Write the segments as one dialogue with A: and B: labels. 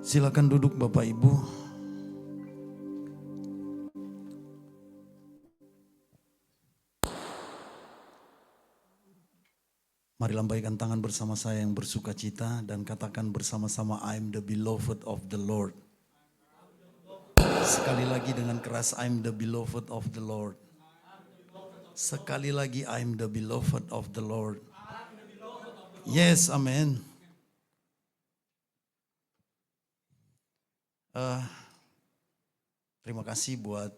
A: Silakan duduk Bapak Ibu. Mari lambaikan tangan bersama saya yang bersuka cita dan katakan bersama-sama, I'm the beloved of the Lord. Sekali lagi dengan keras, I'm the beloved of the Lord. Sekali lagi, I'm the beloved of the Lord. Yes, amen. Terima kasih buat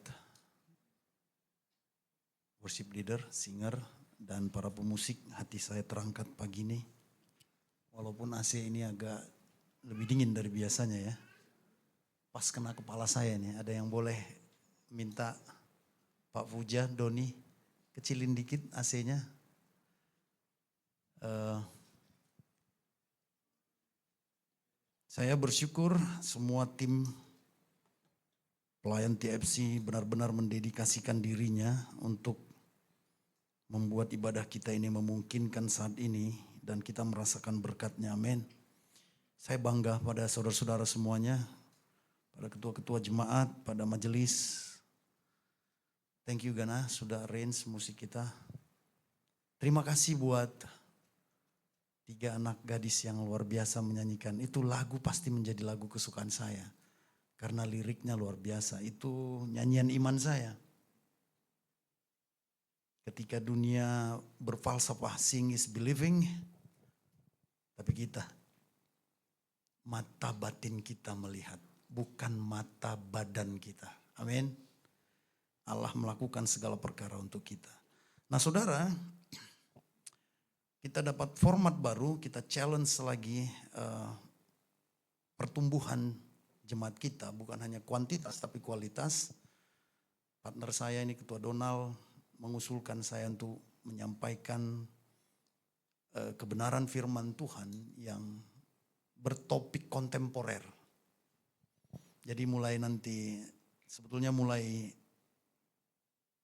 A: worship leader, singer, dan para pemusik. Hati saya terangkat pagi ini. Walaupun AC ini agak lebih dingin dari biasanya ya. Pas kena kepala saya nih, ada yang boleh minta Pak Fuja, Doni, kecilin dikit AC-nya. Saya bersyukur semua tim pelayan TFC benar-benar mendedikasikan dirinya untuk membuat ibadah kita ini memungkinkan saat ini dan kita merasakan berkatnya, amin. Saya bangga pada saudara-saudara semuanya, pada ketua-ketua jemaat, pada majelis. Thank you Gana sudah arrange musik kita. Terima kasih buat 3 anak gadis yang luar biasa menyanyikan. Itu lagu pasti menjadi lagu kesukaan saya. Karena liriknya luar biasa. Itu nyanyian iman saya. Ketika dunia berfalsafah, seeing is believing. Tapi kita, mata batin kita melihat. Bukan mata badan kita. Amin. Allah melakukan segala perkara untuk kita. Nah saudara, kita dapat format baru, kita challenge lagi pertumbuhan jemaat kita. Bukan hanya kuantitas tapi kualitas. Partner saya ini Ketua Donald mengusulkan saya untuk menyampaikan kebenaran firman Tuhan yang bertopik kontemporer. Jadi mulai nanti, sebetulnya mulai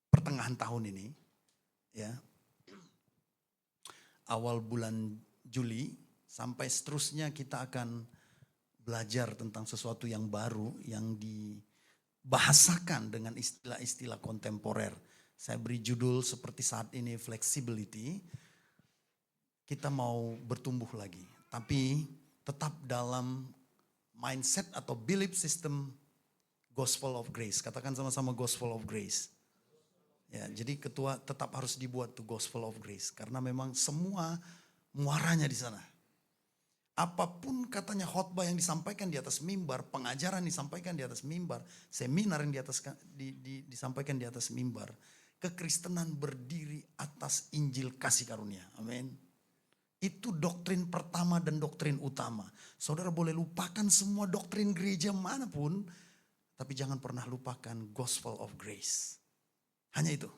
A: pertengahan tahun ini, ya, awal bulan Juli sampai seterusnya kita akan belajar tentang sesuatu yang baru yang dibahasakan dengan istilah-istilah kontemporer. Saya beri judul seperti saat ini, flexibility. Kita mau bertumbuh lagi, tapi tetap dalam mindset atau belief system gospel of grace. Katakan sama-sama gospel of grace. Ya, jadi ketua tetap harus dibuat tuh gospel of grace karena memang semua muaranya di sana. Apapun katanya khotbah yang disampaikan di atas mimbar, pengajaran disampaikan di atas mimbar, seminar yang disampaikan di atas mimbar, kekristenan berdiri atas Injil kasih karunia. Amin. Itu doktrin pertama dan doktrin utama. Saudara boleh lupakan semua doktrin gereja manapun, tapi jangan pernah lupakan gospel of grace. Hanya itu.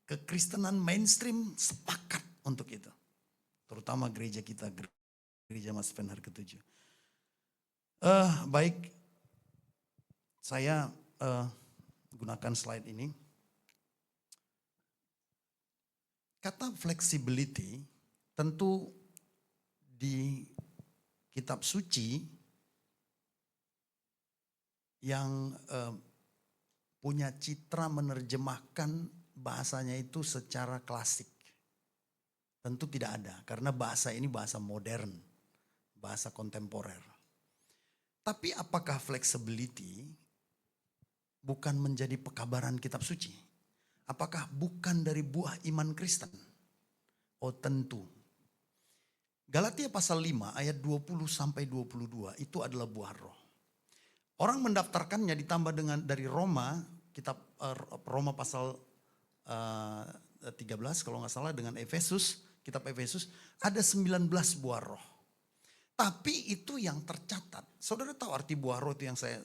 A: Kekristenan mainstream sepakat untuk itu. Terutama gereja kita, gereja Mas Penhar ke-7. Baik, saya gunakan slide ini. Kata flexibility tentu di kitab suci yang punya citra menerjemahkan bahasanya itu secara klasik. Tentu tidak ada karena bahasa ini bahasa modern, bahasa kontemporer. Tapi apakah flexibility bukan menjadi pekabaran kitab suci? Apakah bukan dari buah iman Kristen? Oh tentu. Galatia pasal 5 ayat 20 sampai 22 itu adalah buah roh. Orang mendaftarkannya ditambah dengan dari Roma, kitab Roma pasal 13 kalau nggak salah dengan Efesus, kitab Efesus ada 19 buah roh. Tapi itu yang tercatat. Saudara tahu arti buah roh itu yang saya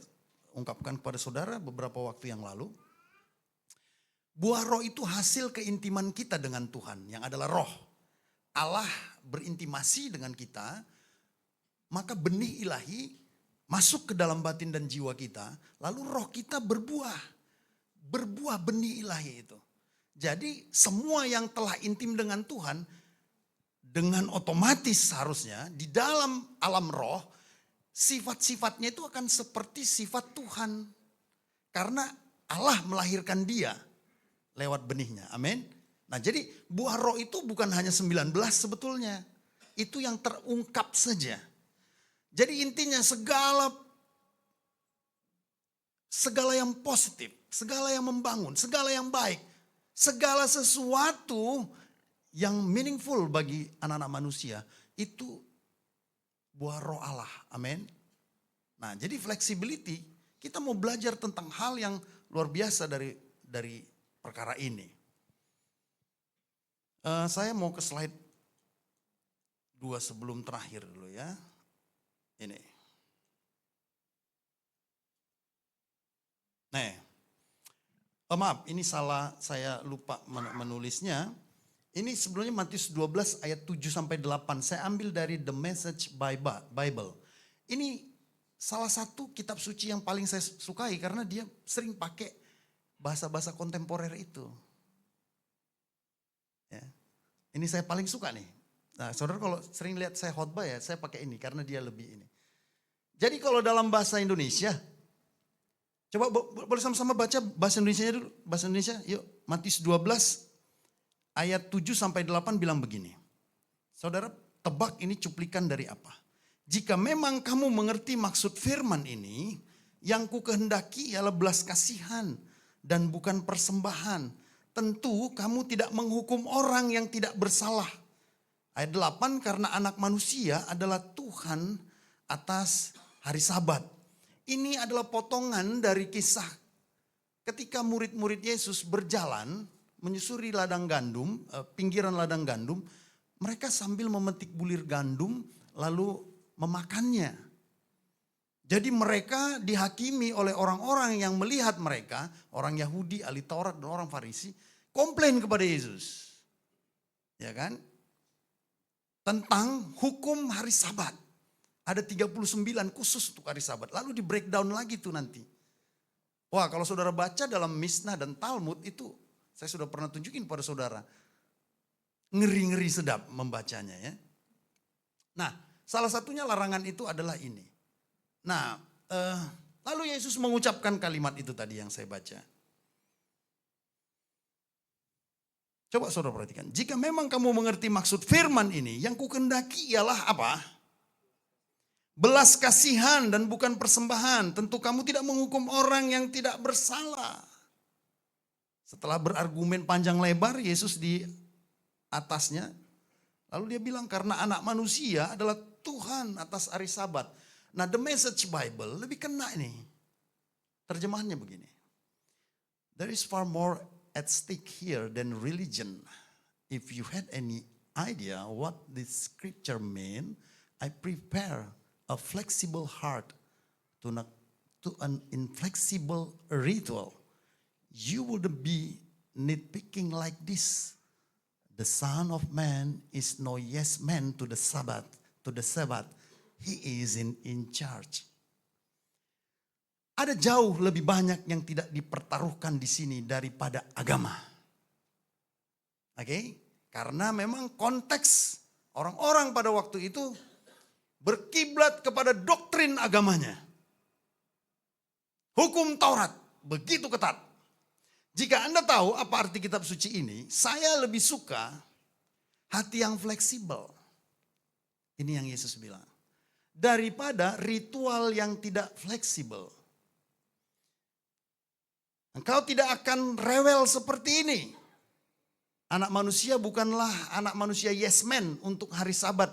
A: ungkapkan kepada saudara beberapa waktu yang lalu. Buah roh itu hasil keintiman kita dengan Tuhan yang adalah roh. Allah berintimasi dengan kita, maka benih ilahi masuk ke dalam batin dan jiwa kita, lalu roh kita berbuah benih ilahi itu. Jadi semua yang telah intim dengan Tuhan, dengan otomatis seharusnya di dalam alam roh, sifat-sifatnya itu akan seperti sifat Tuhan. Karena Allah melahirkan dia lewat benihnya. Amin. Nah jadi buah roh itu bukan hanya 19 sebetulnya. Itu yang terungkap saja. Jadi intinya segala yang positif, segala yang membangun, segala yang baik, segala sesuatu yang meaningful bagi anak-anak manusia itu buah roh Allah. Amin. Nah jadi flexibility, kita mau belajar tentang hal yang luar biasa dari perkara ini. Saya mau ke slide 2 sebelum terakhir dulu ya. Ini. Maaf, ini salah, saya lupa menulisnya. Ini sebenarnya Matius 12 ayat 7-8. Saya ambil dari The Message Bible. Ini salah satu kitab suci yang paling saya sukai karena dia sering pakai bahasa-bahasa kontemporer itu. Ya. Ini saya paling suka nih. Nah saudara kalau sering lihat saya khotbah ya, saya pakai ini karena dia lebih ini. Jadi kalau dalam bahasa Indonesia, coba boleh sama-sama baca bahasa Indonesia dulu. Bahasa Indonesia, yuk. Matius 12 ayat 7-8 bilang begini. Saudara tebak ini cuplikan dari apa? Jika memang kamu mengerti maksud firman ini, yang ku kehendaki ialah belas kasihan dan bukan persembahan. Tentu kamu tidak menghukum orang yang tidak bersalah. Ayat 8, karena anak manusia adalah Tuhan atas hari Sabat. Ini adalah potongan dari kisah ketika murid-murid Yesus berjalan menyusuri ladang gandum, pinggiran ladang gandum. Mereka sambil memetik bulir gandum lalu memakannya. Jadi mereka dihakimi oleh orang-orang yang melihat mereka, orang Yahudi, ahli Taurat dan orang Farisi, komplain kepada Yesus. Ya kan? Tentang hukum hari Sabat. Ada 39 khusus untuk hari Sabat. Lalu di breakdown lagi tuh nanti. Wah kalau saudara baca dalam Mishnah dan Talmud itu, saya sudah pernah tunjukin pada saudara. Ngeri-ngeri sedap membacanya ya. Nah salah satunya larangan itu adalah ini. Nah lalu Yesus mengucapkan kalimat itu tadi yang saya baca. Coba saudara perhatikan. Jika memang kamu mengerti maksud firman ini, yang kukendaki ialah apa? Belas kasihan dan bukan persembahan. Tentu kamu tidak menghukum orang yang tidak bersalah. Setelah berargumen panjang lebar, Yesus di atasnya. Lalu dia bilang karena anak manusia adalah Tuhan atas hari Sabat. Nah The Message Bible lebih kena ini. Terjemahannya begini. There is far more at stake here than religion. If you had any idea what this scripture mean, I prepare a flexible heart to an inflexible ritual. You wouldn't be nitpicking like this. The Son of Man is no yes man to the Sabbath. He is in charge. Ada jauh lebih banyak yang tidak dipertaruhkan di sini daripada agama. Oke? Karena memang konteks orang-orang pada waktu itu berkiblat kepada doktrin agamanya. Hukum Taurat begitu ketat. Jika Anda tahu apa arti kitab suci ini, saya lebih suka hati yang fleksibel. Ini yang Yesus bilang. Daripada ritual yang tidak fleksibel. Engkau tidak akan rewel seperti ini. Anak manusia bukanlah anak manusia yes man untuk hari Sabat.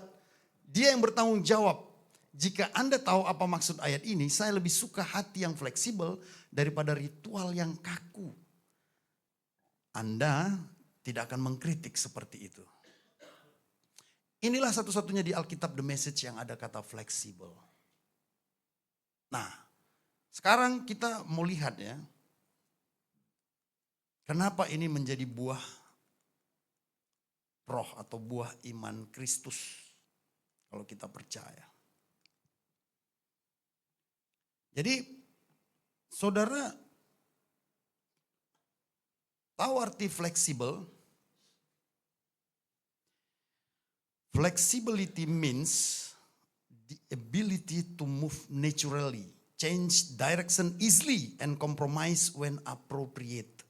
A: Dia yang bertanggung jawab. Jika Anda tahu apa maksud ayat ini, saya lebih suka hati yang fleksibel daripada ritual yang kaku. Anda tidak akan mengkritik seperti itu. Inilah satu-satunya di Alkitab The Message yang ada kata fleksibel. Nah, sekarang kita mau lihat ya. Kenapa ini menjadi buah roh atau buah iman Kristus kalau kita percaya. Jadi saudara tahu arti fleksibel? Flexibility means the ability to move naturally, change direction easily, and compromise when appropriate.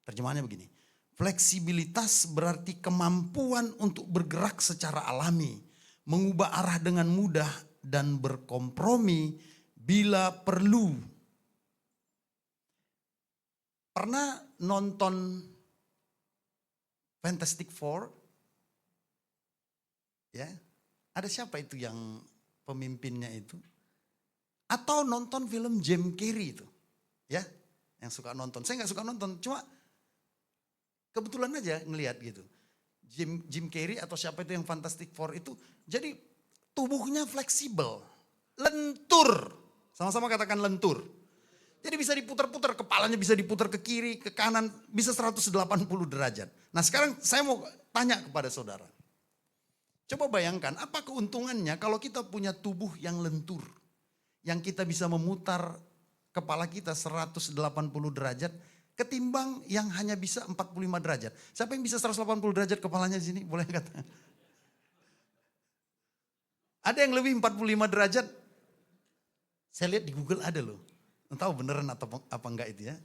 A: Terjemahannya begini, fleksibilitas berarti kemampuan untuk bergerak secara alami, mengubah arah dengan mudah, dan berkompromi bila perlu. Pernah nonton Fantastic Four? Ya, ada siapa itu yang pemimpinnya itu? Atau nonton film Jim Carrey itu? Ya, yang suka nonton. Saya nggak suka nonton, cuma kebetulan aja ngelihat gitu. Jim Carrey atau siapa itu yang Fantastic Four itu, jadi tubuhnya fleksibel, lentur. Sama-sama katakan lentur. Jadi bisa diputar-putar, kepalanya bisa diputar ke kiri, ke kanan, bisa 180 derajat. Nah sekarang saya mau tanya kepada saudara. Coba bayangkan apa keuntungannya kalau kita punya tubuh yang lentur. Yang kita bisa memutar kepala kita 180 derajat ketimbang yang hanya bisa 45 derajat. Siapa yang bisa 180 derajat kepalanya di sini? Boleh kata. Ada yang lebih 45 derajat? Saya lihat di Google ada loh. Tahu beneran atau apa enggak itu ya?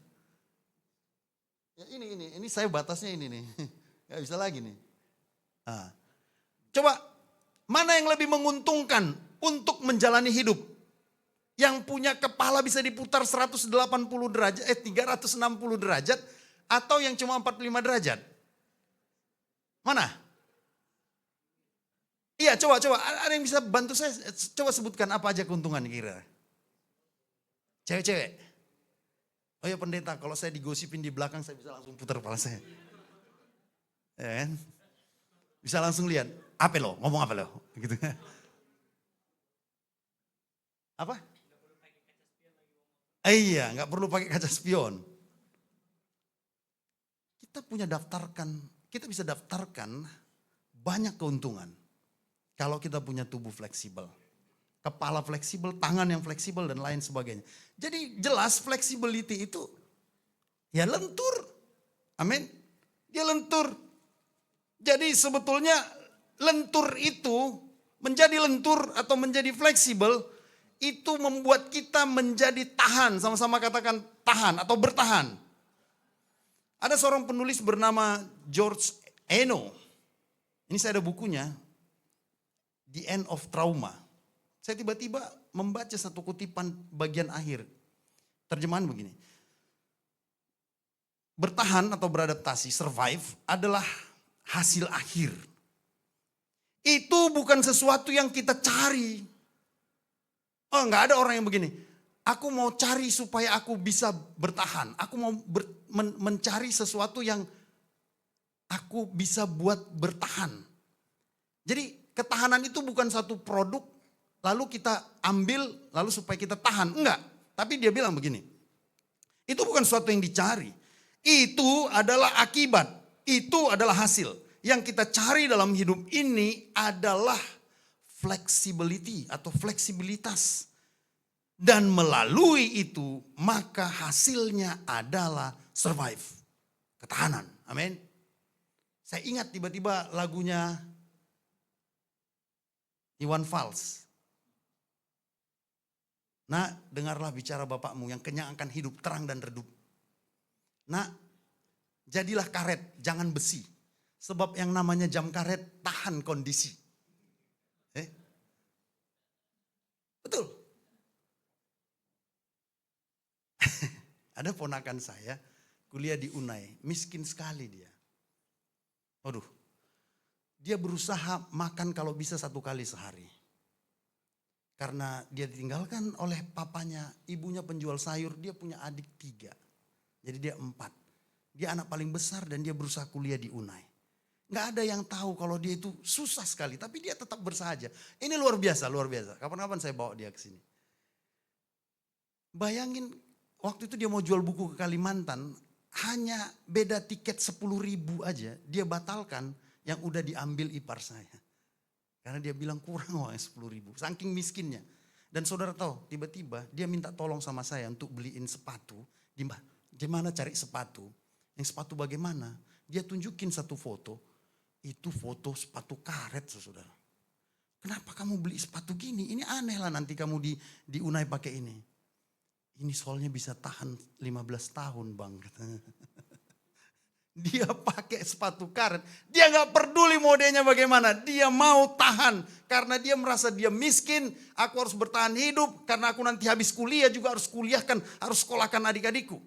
A: Ya ini saya batasnya ini nih. Gak bisa lagi nih. Nah, coba mana yang lebih menguntungkan untuk menjalani hidup? Yang punya kepala bisa diputar 180 derajat, 360 derajat atau yang cuma 45 derajat? Mana? Iya, coba ada yang bisa bantu saya? Coba sebutkan apa aja keuntungan kira. Cewek-cewek. Oh ya pendeta, kalau saya digosipin di belakang saya bisa langsung putar kepala saya. Ya kan? Bisa langsung lihat, apa lo? Ngomong apa lo? Gitu. Apa? Iya, nggak perlu pakai kaca spion. Kita bisa daftarkan banyak keuntungan kalau kita punya tubuh fleksibel. Kepala fleksibel, tangan yang fleksibel dan lain sebagainya. Jadi jelas flexibility itu ya lentur. Amin. Dia lentur. Jadi sebetulnya lentur itu menjadi lentur atau menjadi fleksibel itu membuat kita menjadi tahan. Sama-sama katakan tahan atau bertahan. Ada seorang penulis bernama George Eno. Ini saya ada bukunya. The End of Trauma. Saya tiba-tiba membaca satu kutipan bagian akhir. Terjemahan begini. Bertahan atau beradaptasi, survive adalah hasil akhir. Itu bukan sesuatu yang kita cari. Oh, enggak ada orang yang begini. Aku mau cari supaya aku bisa bertahan. Aku mau mencari sesuatu yang aku bisa buat bertahan. Jadi ketahanan itu bukan satu produk lalu kita ambil, lalu supaya kita tahan. Enggak, tapi dia bilang begini. Itu bukan sesuatu yang dicari. Itu adalah akibat. Itu adalah hasil. Yang kita cari dalam hidup ini adalah flexibility atau fleksibilitas. Dan melalui itu, maka hasilnya adalah survive. Ketahanan, amin. Saya ingat tiba-tiba lagunya Iwan Fals. Nak, dengarlah bicara bapakmu yang kenyang akan hidup terang dan redup. Nak, jadilah karet, jangan besi. Sebab yang namanya jam karet tahan kondisi. Betul. Ada ponakan saya, kuliah di Unai, miskin sekali dia. Waduh, dia berusaha makan kalau bisa 1 kali sehari. Karena dia ditinggalkan oleh papanya, ibunya penjual sayur, dia punya adik 3. Jadi dia 4. Dia anak paling besar dan dia berusaha kuliah di Unai. Gak ada yang tahu kalau dia itu susah sekali, tapi dia tetap bersahaja. Ini luar biasa, luar biasa. Kapan-kapan saya bawa dia ke sini. Bayangin waktu itu dia mau jual buku ke Kalimantan, hanya beda tiket 10.000 aja, dia batalkan yang udah diambil ipar saya. Karena dia bilang kurang uangnya 10.000, saking miskinnya. Dan saudara tahu, tiba-tiba dia minta tolong sama saya untuk beliin sepatu. Di mana cari sepatu? Yang sepatu bagaimana? Dia tunjukin satu foto, itu foto sepatu karet saudara. kenapa kamu beli sepatu gini? Ini aneh lah nanti kamu diunai pakai ini. Ini soalnya bisa tahan 15 tahun bang, katanya. Dia pakai sepatu karet, dia gak peduli modelnya bagaimana, dia mau tahan. Karena dia merasa dia miskin, aku harus bertahan hidup, karena aku nanti habis kuliah juga harus kuliahkan, harus sekolahkan adik-adikku.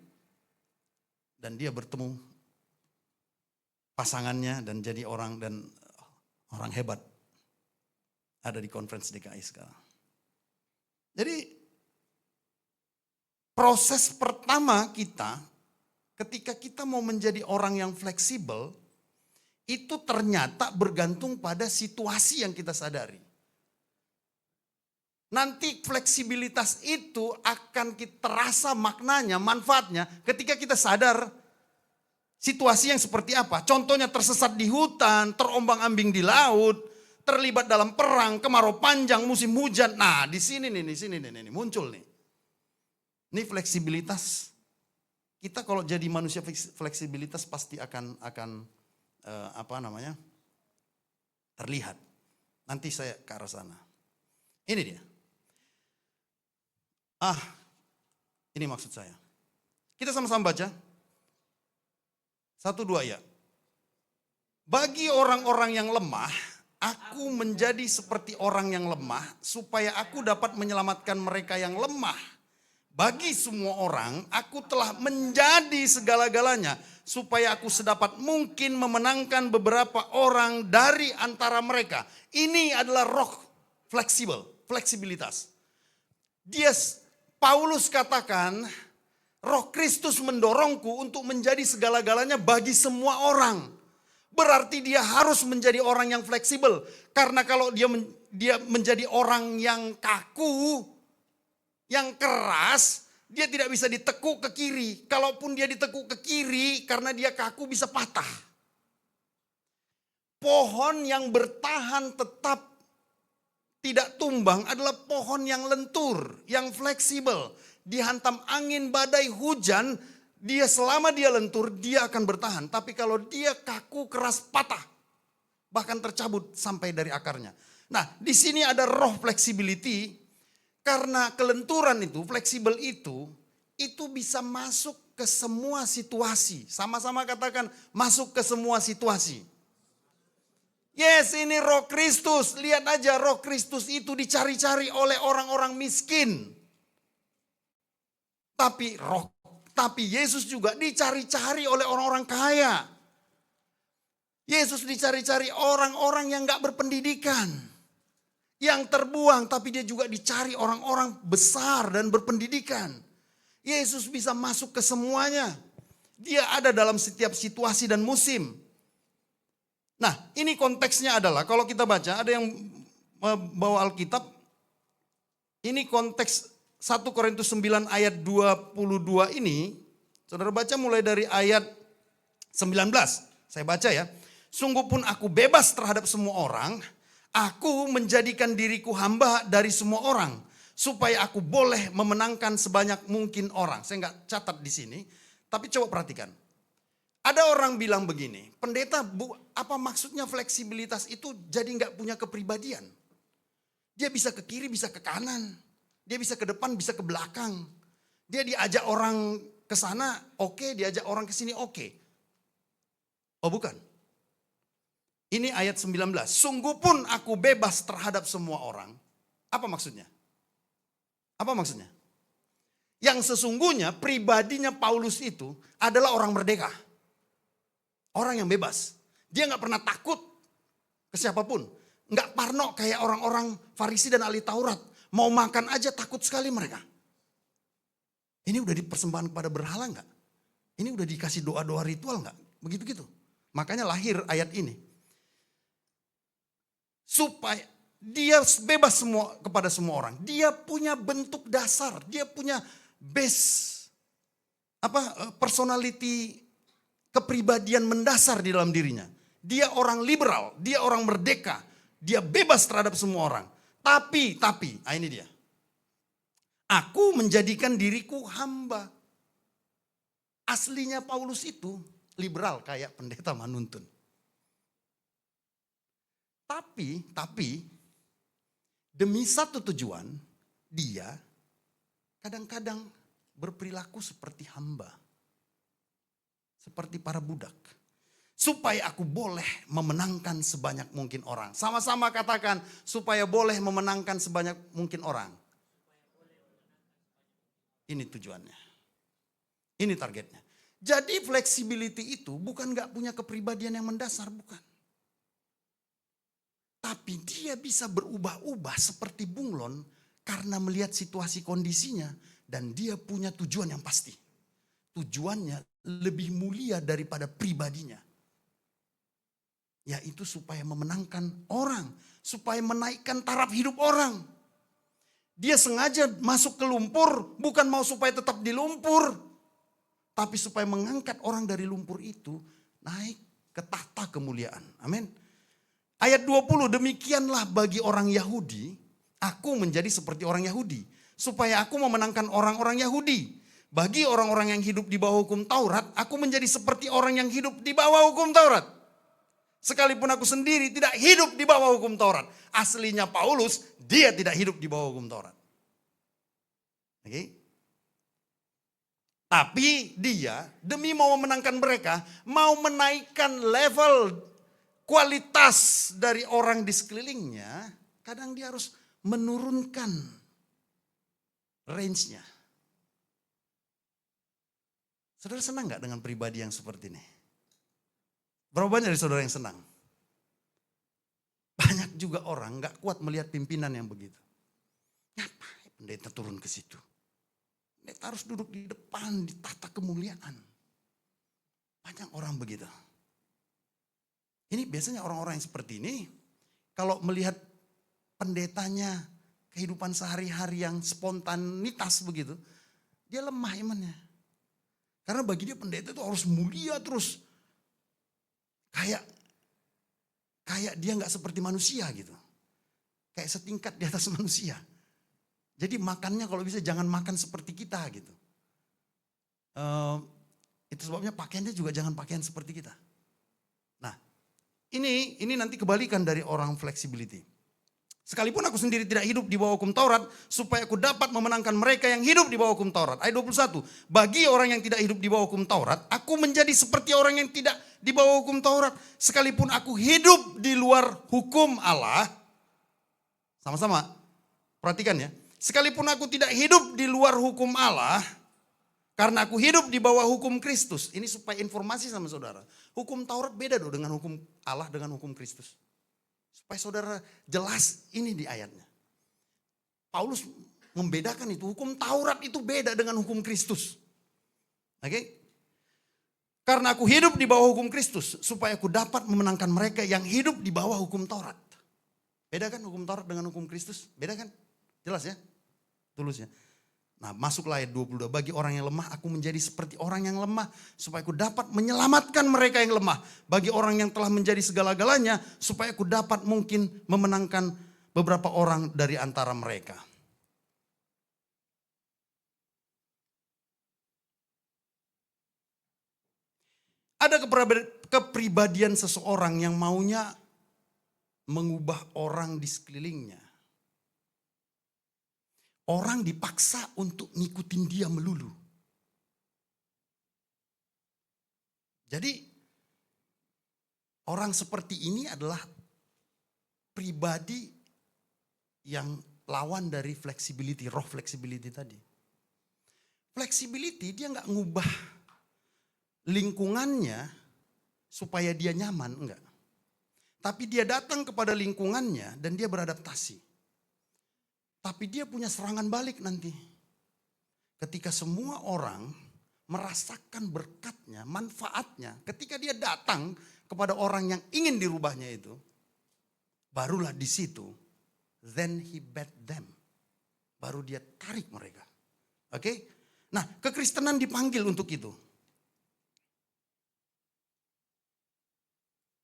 A: Dan dia bertemu pasangannya dan jadi orang hebat. Ada di conference DKI sekarang. Jadi proses pertama kita, ketika kita mau menjadi orang yang fleksibel, itu ternyata bergantung pada situasi yang kita sadari. Nanti fleksibilitas itu akan kita terasa maknanya, manfaatnya ketika kita sadar situasi yang seperti apa. Contohnya tersesat di hutan, terombang-ambing di laut, terlibat dalam perang, kemarau panjang, musim hujan. Nah, di sini nih muncul nih. Ini fleksibilitas. Kita kalau jadi manusia fleksibilitas pasti akan terlihat. Nanti saya ke arah sana. Ini dia. Ini maksud saya. Kita sama-sama baca. 1, 2 ya. Bagi orang-orang yang lemah, aku menjadi seperti orang yang lemah, supaya aku dapat menyelamatkan mereka yang lemah. Bagi semua orang, aku telah menjadi segala-galanya, supaya aku sedapat mungkin memenangkan beberapa orang dari antara mereka. Ini adalah roh fleksibilitas. Paulus katakan, roh Kristus mendorongku untuk menjadi segala-galanya bagi semua orang. Berarti dia harus menjadi orang yang fleksibel. Karena kalau dia menjadi orang yang kaku, yang keras, dia tidak bisa ditekuk ke kiri. Kalaupun dia ditekuk ke kiri, karena dia kaku bisa patah. Pohon yang bertahan tetap tidak tumbang adalah pohon yang lentur, yang fleksibel. Dihantam angin, badai, hujan, selama dia lentur, dia akan bertahan. Tapi kalau dia kaku, keras, patah, bahkan tercabut sampai dari akarnya. Nah, di sini ada roh flexibility. Karena kelenturan itu, fleksibel itu bisa masuk ke semua situasi. Sama-sama katakan, masuk ke semua situasi. Yes, ini roh Kristus. Lihat aja, roh Kristus itu dicari-cari oleh orang-orang miskin. Tapi Yesus juga dicari-cari oleh orang-orang kaya. Yesus dicari-cari orang-orang yang gak berpendidikan. Yang terbuang, tapi dia juga dicari orang-orang besar dan berpendidikan. Yesus bisa masuk ke semuanya. Dia ada dalam setiap situasi dan musim. Nah, ini konteksnya adalah, kalau kita baca, ada yang bawa Alkitab. Ini konteks 1 Korintus 9 ayat 22 ini. Saudara baca mulai dari ayat 19. Saya baca ya. Sungguh pun aku bebas terhadap semua orang. Aku menjadikan diriku hamba dari semua orang, supaya aku boleh memenangkan sebanyak mungkin orang. Saya nggak catat di sini, tapi coba perhatikan. Ada orang bilang begini, pendeta, apa maksudnya fleksibilitas itu jadi nggak punya kepribadian? Dia bisa ke kiri, bisa ke kanan. Dia bisa ke depan, bisa ke belakang. Dia diajak orang ke sana, oke. Diajak orang ke sini, oke. Oh bukan. Ini ayat 19. Sungguh pun aku bebas terhadap semua orang. Apa maksudnya? Apa maksudnya? Yang sesungguhnya pribadinya Paulus itu adalah orang merdeka. Orang yang bebas. Dia gak pernah takut ke siapapun. Gak parno kayak orang-orang Farisi dan ahli Taurat. Mau makan aja takut sekali mereka. Ini udah dipersembahkan kepada berhala gak? Ini udah dikasih doa-doa ritual gak? Begitu-gitu. Makanya lahir ayat ini. Supaya dia bebas kepada semua orang. Dia punya bentuk dasar. Dia punya base. Personality, kepribadian mendasar di dalam dirinya. Dia orang liberal. Dia orang merdeka. Dia bebas terhadap semua orang. Tapi, ini dia. Aku menjadikan diriku hamba. Aslinya Paulus itu liberal kayak pendeta Manuntun. Tapi Demi satu tujuan, dia kadang-kadang berperilaku seperti hamba. Seperti para budak. Supaya aku boleh memenangkan sebanyak mungkin orang. Sama-sama katakan, supaya boleh memenangkan sebanyak mungkin orang. Ini tujuannya. Ini targetnya. Jadi flexibility itu bukan gak punya kepribadian yang mendasar, bukan. Tapi dia bisa berubah-ubah seperti bunglon karena melihat situasi kondisinya dan dia punya tujuan yang pasti. Tujuannya lebih mulia daripada pribadinya. Yaitu supaya memenangkan orang, supaya menaikkan taraf hidup orang. Dia sengaja masuk ke lumpur bukan mau supaya tetap di lumpur. Tapi supaya mengangkat orang dari lumpur itu naik ke tahta kemuliaan. Amin. Ayat 20, demikianlah bagi orang Yahudi, aku menjadi seperti orang Yahudi. Supaya aku memenangkan orang-orang Yahudi. Bagi orang-orang yang hidup di bawah hukum Taurat, aku menjadi seperti orang yang hidup di bawah hukum Taurat. Sekalipun aku sendiri tidak hidup di bawah hukum Taurat. Aslinya Paulus, dia tidak hidup di bawah hukum Taurat. Oke. Tapi dia demi mau memenangkan mereka, mau menaikkan level kualitas dari orang di sekelilingnya, kadang dia harus menurunkan range-nya. Saudara senang gak dengan pribadi yang seperti ini? Berapa banyak dari saudara yang senang? Banyak juga orang gak kuat melihat pimpinan yang begitu. Ngapain pendeta turun ke situ? Pendeta harus duduk di depan, di tahta kemuliaan. Banyak orang begitu. Ini biasanya orang-orang yang seperti ini, kalau melihat pendetanya, kehidupan sehari-hari yang spontanitas begitu, dia lemah imannya. Karena bagi dia pendeta itu harus mulia terus. Kayak dia nggak seperti manusia gitu. Kayak setingkat di atas manusia. Jadi makannya kalau bisa jangan makan seperti kita gitu. Itu sebabnya pakaiannya juga jangan pakaian seperti kita. Nah, ini nanti kebalikan dari orang flexibility. Sekalipun aku sendiri tidak hidup di bawah hukum Taurat, supaya aku dapat memenangkan mereka yang hidup di bawah hukum Taurat. Ayat 21, bagi orang yang tidak hidup di bawah hukum Taurat, aku menjadi seperti orang yang tidak di bawah hukum Taurat. Sekalipun aku hidup di luar hukum Allah, sama-sama, perhatikan ya. Sekalipun aku tidak hidup di luar hukum Allah, karena aku hidup di bawah hukum Kristus. Ini supaya informasi sama saudara. Hukum Taurat beda dong dengan hukum Allah dengan hukum Kristus. Supaya saudara jelas ini di ayatnya. Paulus membedakan itu. Hukum Taurat itu beda dengan hukum Kristus. Oke? Karena aku hidup di bawah hukum Kristus. Supaya aku dapat memenangkan mereka yang hidup di bawah hukum Taurat. Beda kan hukum Taurat dengan hukum Kristus? Beda kan? Jelas ya? Tulus ya? Nah masuklah ayat 22. Bagi orang yang lemah aku menjadi seperti orang yang lemah. Supaya aku dapat menyelamatkan mereka yang lemah. Bagi orang yang telah menjadi segala-galanya. Supaya aku dapat mungkin memenangkan beberapa orang dari antara mereka. Ada kepribadian seseorang yang maunya mengubah orang di sekelilingnya. Orang dipaksa untuk ngikutin dia melulu. Jadi orang seperti ini adalah pribadi yang lawan dari flexibility, roh flexibility tadi. Flexibility dia nggak ngubah lingkungannya supaya dia nyaman, enggak. Tapi dia datang kepada lingkungannya dan dia beradaptasi. Tapi dia punya serangan balik nanti. Ketika semua orang merasakan berkatnya, manfaatnya. Ketika dia datang kepada orang yang ingin dirubahnya itu. Barulah di situ. Then he bet them. Baru dia tarik mereka. Oke? Nah, kekristenan dipanggil untuk itu.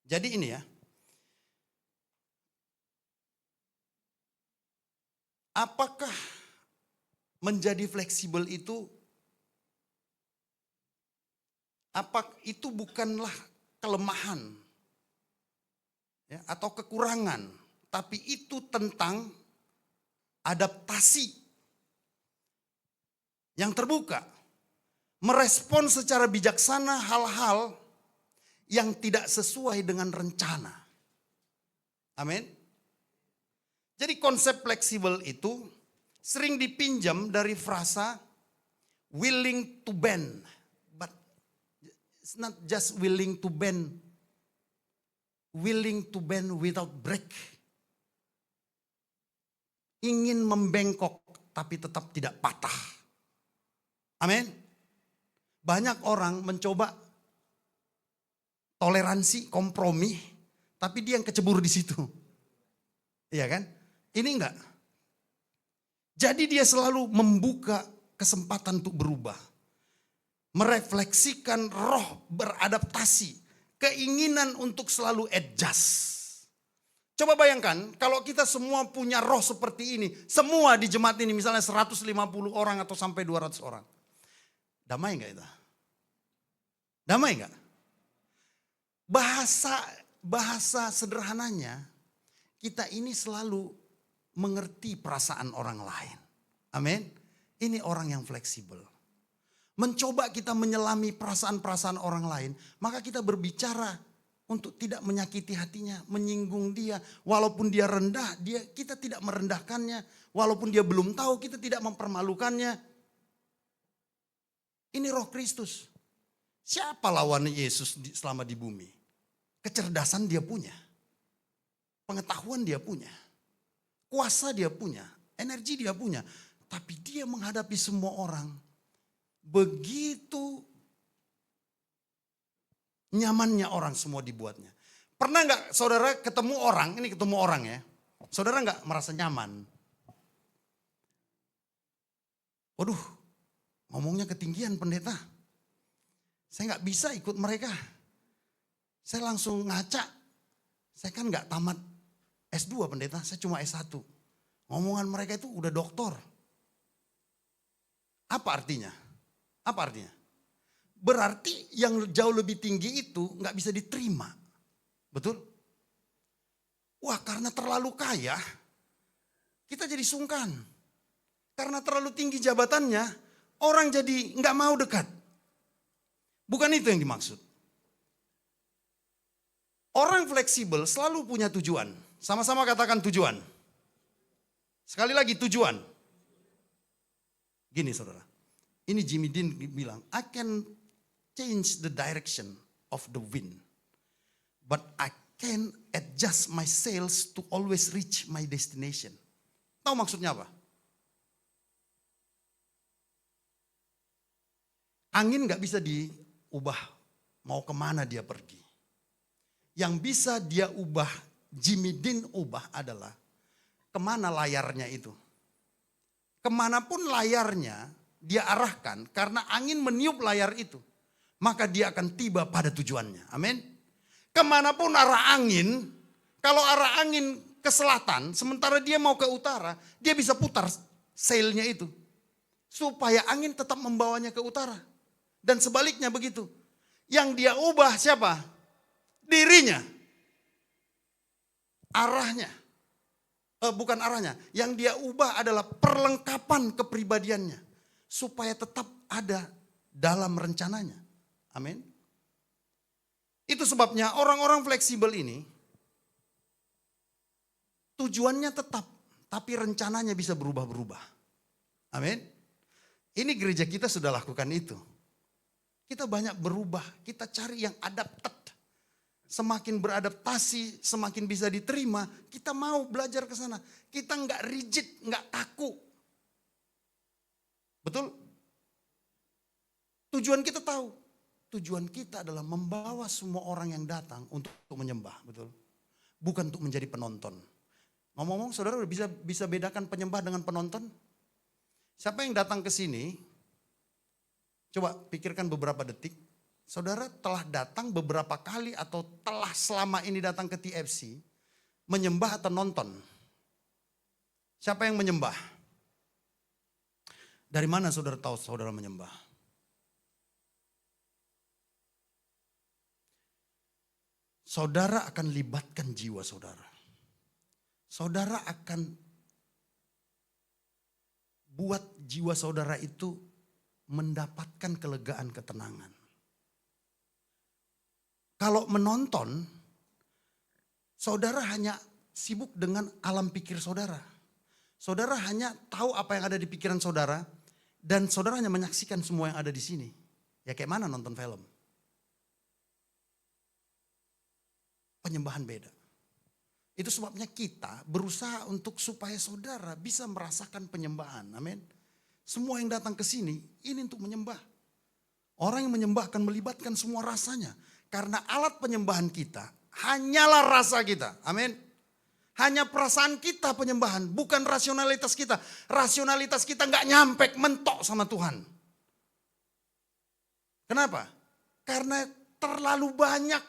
A: Jadi ini ya. Apakah menjadi fleksibel itu bukanlah kelemahan ya, atau kekurangan, tapi itu tentang adaptasi yang terbuka, merespon secara bijaksana hal-hal yang tidak sesuai dengan rencana. Amin. Jadi konsep fleksibel itu sering dipinjam dari frasa willing to bend. But it's not just willing to bend. Willing to bend without break. Ingin membengkok tapi tetap tidak patah. Amin. Banyak orang mencoba toleransi, kompromi, tapi dia yang kecebur di situ. Iya kan? Ini enggak. Jadi dia selalu membuka kesempatan untuk berubah. Merefleksikan roh beradaptasi. Keinginan untuk selalu adjust. Coba bayangkan kalau kita semua punya roh seperti ini. Semua di jemaat ini misalnya 150 orang atau sampai 200 orang. Damai enggak itu? Damai enggak? Bahasa sederhananya, kita ini selalu mengerti perasaan orang lain. Amin. Ini orang yang fleksibel. Mencoba kita menyelami perasaan-perasaan orang lain, maka kita berbicara untuk tidak menyakiti hatinya, menyinggung dia. Walaupun dia rendah, kita tidak merendahkannya. Walaupun dia belum tahu, kita tidak mempermalukannya. Ini roh Kristus. Siapa lawan Yesus selama di bumi? Kecerdasan dia punya. Pengetahuan dia punya. Kuasa dia punya. Energi dia punya. Tapi dia menghadapi semua orang. Begitu nyamannya orang semua dibuatnya. Pernah nggak saudara ketemu orang, ini ketemu orang ya. Saudara nggak merasa nyaman? Waduh, ngomongnya ketinggian pendeta. Saya nggak bisa ikut mereka. Saya langsung ngaca. Saya kan nggak tamat S2 pendeta, saya cuma S1. Ngomongan mereka itu udah doktor. Apa artinya? Apa artinya? Berarti yang jauh lebih tinggi itu nggak bisa diterima. Betul? Wah, karena terlalu kaya, kita jadi sungkan. Karena terlalu tinggi jabatannya, orang jadi nggak mau dekat. Bukan itu yang dimaksud. Orang fleksibel selalu punya tujuan. Sama-sama katakan tujuan. Sekali lagi tujuan. Gini saudara. Ini Jimmy Dean bilang, I can change the direction of the wind. But I can adjust my sails to always reach my destination. Tahu maksudnya apa? Angin gak bisa diubah. Mau kemana dia pergi. Yang bisa dia ubah, Jimmy Dean ubah adalah kemana layarnya itu. Kemanapun layarnya dia arahkan karena angin meniup layar itu. Maka dia akan tiba pada tujuannya. Amin. Kemanapun arah angin, kalau arah angin ke selatan, sementara dia mau ke utara, dia bisa putar sailnya itu. Supaya angin tetap membawanya ke utara. Dan sebaliknya begitu. Yang dia ubah siapa? Dirinya. Arahnya. Bukan arahnya. Yang dia ubah adalah perlengkapan kepribadiannya. Supaya tetap ada dalam rencananya. Amin. Itu sebabnya orang-orang fleksibel ini. Tujuannya tetap. Tapi rencananya bisa berubah-berubah. Amin. Ini gereja kita sudah lakukan itu. Kita banyak berubah. Kita cari yang adapted. Semakin beradaptasi, semakin bisa diterima, kita mau belajar ke sana. Kita nggak rigid, nggak kaku. Betul? Tujuan kita tahu. Tujuan kita adalah membawa semua orang yang datang untuk menyembah, betul? Bukan untuk menjadi penonton. Ngomong-ngomong, saudara bisa bedakan penyembah dengan penonton? Siapa yang datang ke sini? Coba pikirkan beberapa detik. Saudara telah datang beberapa kali atau telah selama ini datang ke TFC, menyembah atau nonton? Siapa yang menyembah? Dari mana saudara tahu saudara menyembah? Saudara akan libatkan jiwa saudara. Saudara akan buat jiwa saudara itu mendapatkan kelegaan, ketenangan. Kalau menonton, saudara hanya sibuk dengan alam pikir saudara. Saudara hanya tahu apa yang ada di pikiran saudara dan saudara hanya menyaksikan semua yang ada di sini. Ya kayak mana nonton film? Penyembahan beda. Itu sebabnya kita berusaha untuk supaya saudara bisa merasakan penyembahan. Amin. Semua yang datang ke sini ini untuk menyembah. Orang yang menyembah akan melibatkan semua rasanya. Karena alat penyembahan kita hanyalah rasa kita. Amin. Hanya perasaan kita penyembahan, bukan rasionalitas kita. Rasionalitas kita nggak nyampe mentok sama Tuhan. Kenapa? Karena terlalu banyak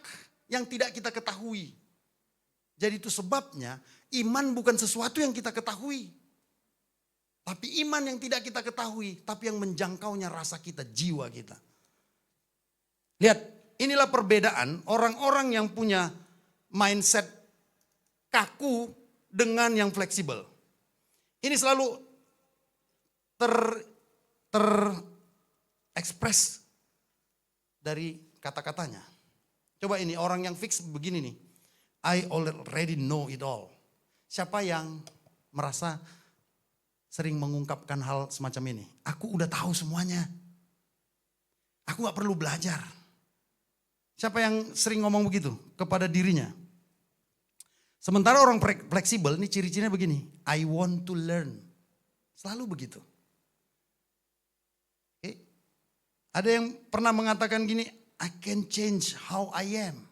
A: yang tidak kita ketahui. Jadi itu sebabnya iman bukan sesuatu yang kita ketahui. Tapi iman yang tidak kita ketahui, tapi yang menjangkaunya rasa kita, jiwa kita. Lihat, inilah perbedaan orang-orang yang punya mindset kaku dengan yang fleksibel. Ini selalu terekspres dari kata-katanya. Coba ini orang yang fix begini nih. I already know it all. Siapa yang merasa sering mengungkapkan hal semacam ini? Aku udah tahu semuanya. Aku gak perlu belajar. Siapa yang sering ngomong begitu kepada dirinya? Sementara orang fleksibel, ini ciri-cirinya begini. I want to learn. Selalu begitu. Oke. Ada yang pernah mengatakan gini, I can change how I am.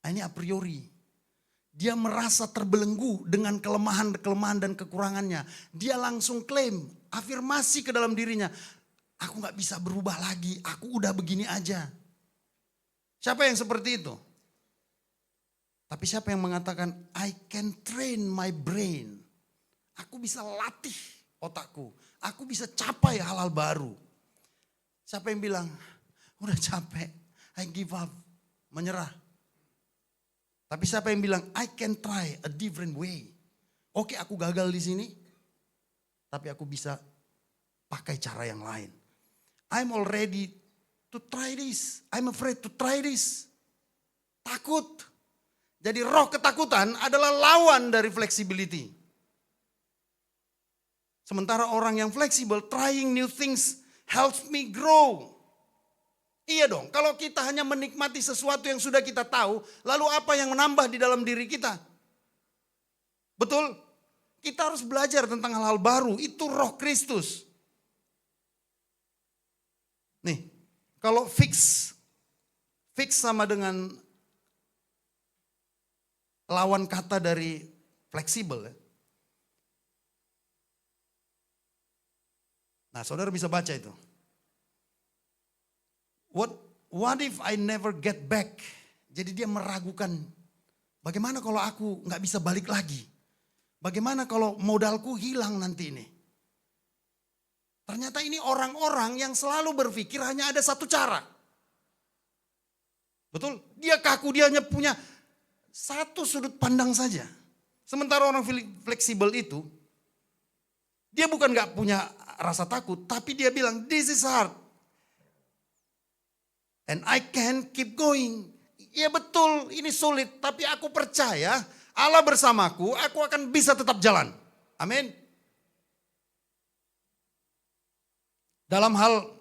A: Ini a priori. Dia merasa terbelenggu dengan kelemahan dan kekurangannya. Dia langsung klaim, afirmasi ke dalam dirinya. Aku gak bisa berubah lagi, aku udah begini aja. Siapa yang seperti itu? Tapi siapa yang mengatakan, I can train my brain. Aku bisa latih otakku. Aku bisa capai hal-hal baru. Siapa yang bilang, udah capek, I give up, menyerah. Tapi siapa yang bilang, I can try a different way. Oke, aku gagal di sini, tapi aku bisa pakai cara yang lain. I'm all ready to try this. I'm afraid to try this. Takut. Jadi roh ketakutan adalah lawan dari flexibility. Sementara orang yang fleksibel, trying new things helps me grow. Iya dong, kalau kita hanya menikmati sesuatu yang sudah kita tahu, lalu apa yang menambah di dalam diri kita? Betul? Kita harus belajar tentang hal-hal baru, itu roh Kristus. Nih, kalau fix sama dengan lawan kata dari fleksibel. Nah, saudara bisa baca itu. What if I never get back? Jadi dia meragukan, bagaimana kalau aku gak bisa balik lagi? Bagaimana kalau modalku hilang nanti ini? Ternyata ini orang-orang yang selalu berpikir hanya ada satu cara. Betul? Dia kaku, dia hanya punya satu sudut pandang saja. Sementara orang fleksibel itu, dia bukan gak punya rasa takut, tapi dia bilang, this is hard. And I can keep going. Ya betul, ini sulit, tapi aku percaya Allah bersamaku, aku akan bisa tetap jalan. Amin. Dalam hal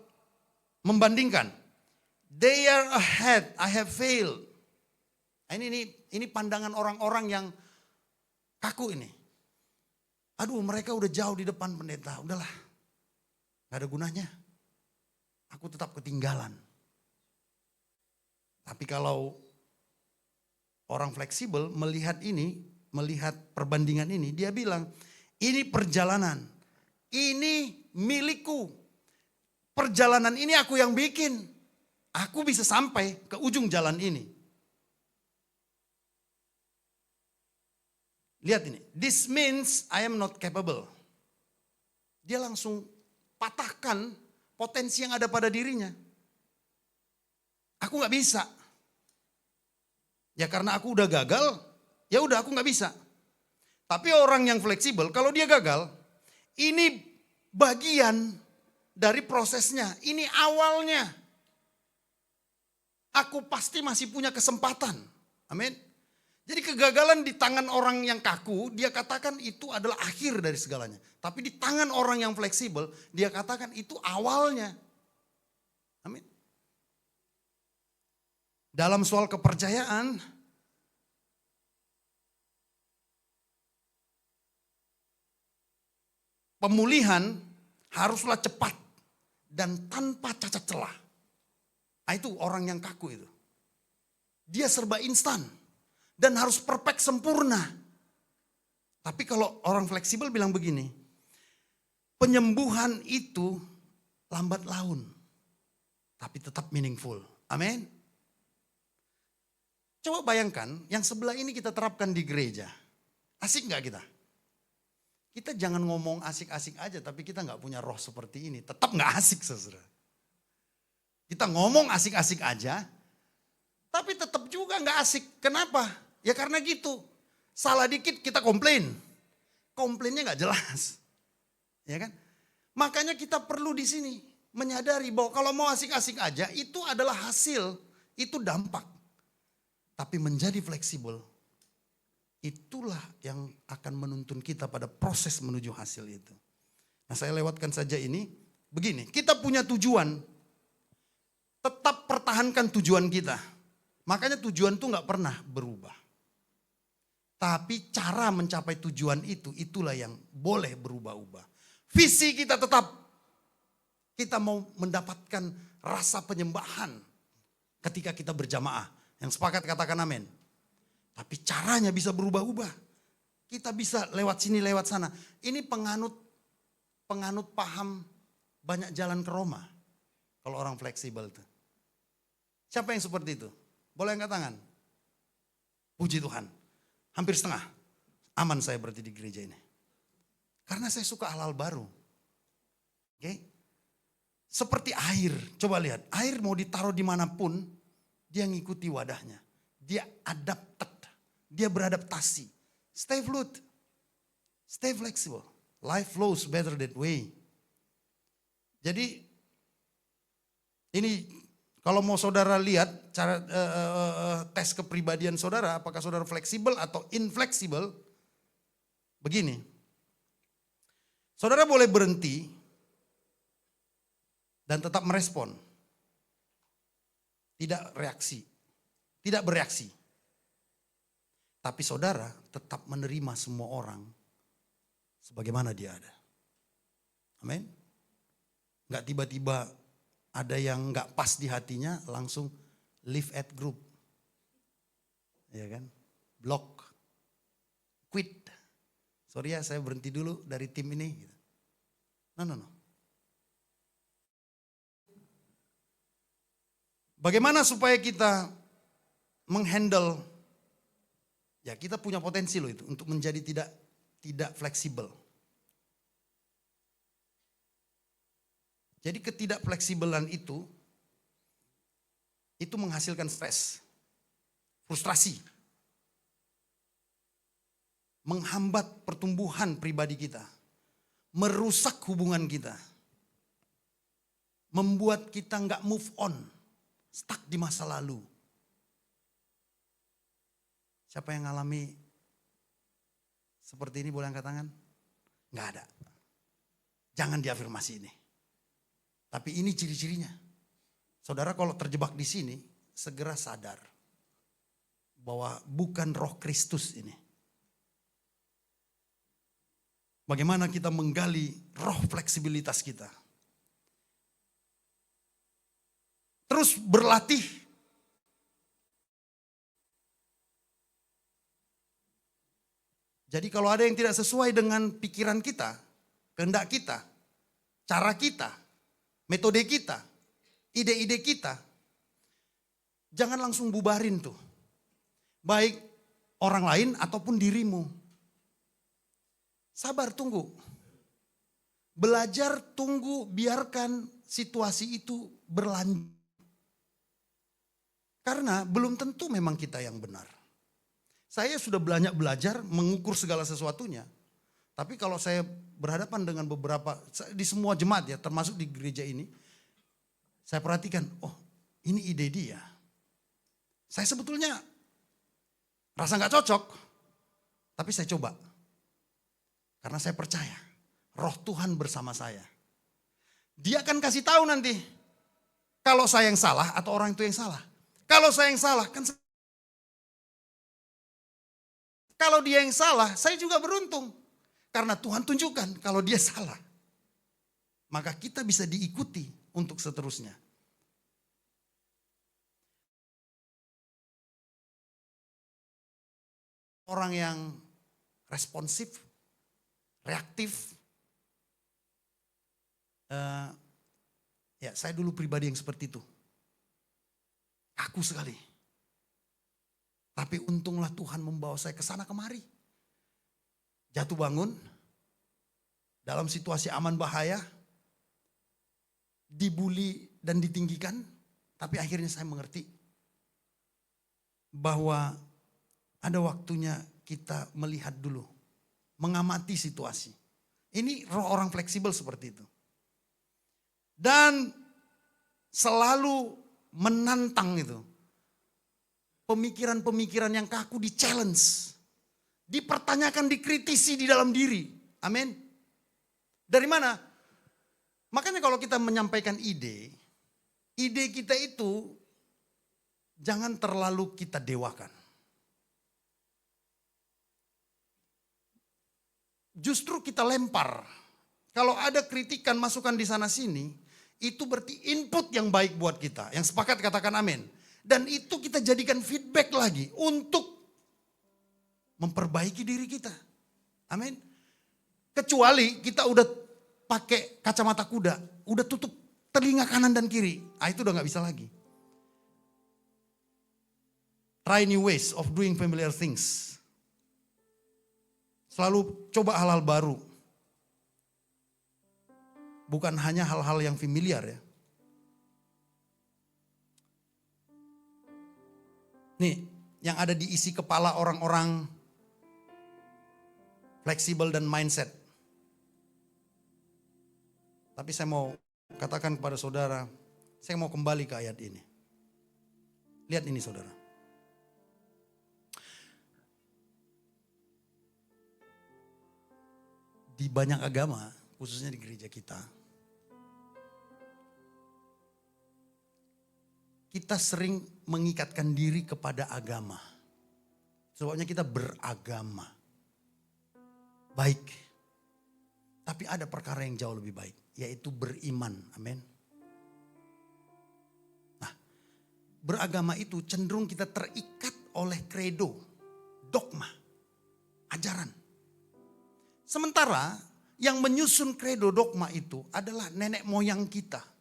A: membandingkan, they are ahead, I have failed. Ini pandangan orang-orang yang kaku ini. Aduh, mereka udah jauh di depan pendeta, udahlah. Gak ada gunanya. Aku tetap ketinggalan. Tapi kalau orang fleksibel melihat ini, melihat perbandingan ini, dia bilang, ini perjalanan, ini milikku. Perjalanan ini aku yang bikin. Aku bisa sampai ke ujung jalan ini. Lihat ini, this means I am not capable. Dia langsung patahkan potensi yang ada pada dirinya. Aku gak bisa. Ya karena aku udah gagal, ya udah aku gak bisa. Tapi orang yang fleksibel, kalau dia gagal, ini bagian dari prosesnya. Ini awalnya. Aku pasti masih punya kesempatan. Amin. Jadi kegagalan di tangan orang yang kaku, dia katakan itu adalah akhir dari segalanya. Tapi di tangan orang yang fleksibel, dia katakan itu awalnya. Amin. Dalam soal kepercayaan, pemulihan haruslah cepat dan tanpa cacat celah. Nah, itu orang yang kaku itu. Dia serba instan dan harus perfect sempurna. Tapi kalau orang fleksibel bilang begini, penyembuhan itu lambat laun, tapi tetap meaningful. Amin. Coba bayangkan yang sebelah ini kita terapkan di gereja. Asik gak kita? Kita jangan ngomong asik-asik aja tapi kita gak punya roh seperti ini. Tetap gak asik saudara. Kita ngomong asik-asik aja tapi tetap juga gak asik. Kenapa? Ya karena gitu. Salah dikit kita komplain. Komplainnya gak jelas. Ya kan? Makanya kita perlu di sini menyadari bahwa kalau mau asik-asik aja itu adalah hasil, itu dampak. Tapi menjadi fleksibel, itulah yang akan menuntun kita pada proses menuju hasil itu. Nah saya lewatkan saja ini, begini, kita punya tujuan, tetap pertahankan tujuan kita. Makanya tujuan itu gak pernah berubah. Tapi cara mencapai tujuan itu, itulah yang boleh berubah-ubah. Visi kita tetap, kita mau mendapatkan rasa penyembahan ketika kita berjamaah. Yang sepakat katakan amin. Tapi caranya bisa berubah-ubah. Kita bisa lewat sini, lewat sana. Ini penganut paham banyak jalan ke Roma. Kalau orang fleksibel itu. Siapa yang seperti itu? Boleh angkat tangan? Puji Tuhan. Hampir setengah. Aman saya berarti di gereja ini. Karena saya suka hal-hal baru. Oke? Seperti air. Coba lihat. Air mau ditaruh dimanapun. Dia ngikuti wadahnya. Dia adapted. Dia beradaptasi. Stay fluid. Stay flexible. Life flows better that way. Jadi ini kalau mau saudara lihat cara tes kepribadian saudara. Apakah saudara fleksibel atau infleksibel. Begini. Saudara boleh berhenti. Dan tetap merespon. Tidak bereaksi. Tapi saudara tetap menerima semua orang sebagaimana dia ada. Amin. Gak tiba-tiba ada yang gak pas di hatinya langsung leave at group. Ya kan? Block. Quit. Sorry ya saya berhenti dulu dari tim ini. No. Bagaimana supaya kita menghandle, ya kita punya potensi loh itu untuk menjadi tidak fleksibel. Jadi ketidakfleksibelan itu menghasilkan stres, frustrasi, menghambat pertumbuhan pribadi kita, merusak hubungan kita, membuat kita nggak move on. Stuck di masa lalu. Siapa yang ngalami seperti ini boleh angkat tangan? Nggak ada. Jangan diafirmasi ini. Tapi ini ciri-cirinya. Saudara kalau terjebak di sini, segera sadar bahwa bukan roh Kristus ini. Bagaimana kita menggali roh fleksibilitas kita. Terus berlatih. Jadi kalau ada yang tidak sesuai dengan pikiran kita, kehendak kita, cara kita, metode kita, ide-ide kita, jangan langsung bubarin tuh. Baik orang lain ataupun dirimu. Sabar, tunggu. Belajar, tunggu, biarkan situasi itu berlanjut. Karena belum tentu memang kita yang benar. Saya sudah banyak belajar mengukur segala sesuatunya. Tapi kalau saya berhadapan dengan beberapa, di semua jemaat ya, termasuk di gereja ini, saya perhatikan, oh ini ide dia. Saya sebetulnya rasa gak cocok, tapi saya coba. Karena saya percaya, roh Tuhan bersama saya. Dia akan kasih tahu nanti, kalau saya yang salah atau orang itu yang salah. Kalau saya yang salah, kalau dia yang salah, saya juga beruntung. Karena Tuhan tunjukkan kalau dia salah. Maka kita bisa diikuti untuk seterusnya. Orang yang responsif, reaktif. Ya, saya dulu pribadi yang seperti itu. Kaku sekali. Tapi untunglah Tuhan membawa saya ke sana kemari. Jatuh bangun, dalam situasi aman bahaya, dibully dan ditinggikan, tapi akhirnya saya mengerti bahwa ada waktunya kita melihat dulu, mengamati situasi. Ini roh orang fleksibel seperti itu. Dan selalu menantang itu. Pemikiran-pemikiran yang kaku di-challenge. Dipertanyakan, dikritisi di dalam diri. Amin. Dari mana? Makanya kalau kita menyampaikan ide kita itu jangan terlalu kita dewakan. Justru kita lempar. Kalau ada kritikan, masukan di sana sini, itu berarti input yang baik buat kita. Yang sepakat katakan amin. Dan itu kita jadikan feedback lagi untuk memperbaiki diri kita. Amin. Kecuali kita udah pakai kacamata kuda, udah tutup telinga kanan dan kiri. Itu udah gak bisa lagi. Try new ways of doing familiar things. Selalu coba hal-hal baru. Bukan hanya hal-hal yang familiar ya. Nih, yang ada di isi kepala orang-orang fleksibel dan mindset. Tapi saya mau katakan kepada saudara, saya mau kembali ke ayat ini. Lihat ini saudara. Di banyak agama, khususnya di gereja kita sering mengikatkan diri kepada agama. Sebabnya kita beragama. Baik. Tapi ada perkara yang jauh lebih baik, yaitu beriman. Amin. Nah, beragama itu cenderung kita terikat oleh kredo, dogma, ajaran. Sementara yang menyusun kredo dogma itu adalah nenek moyang kita.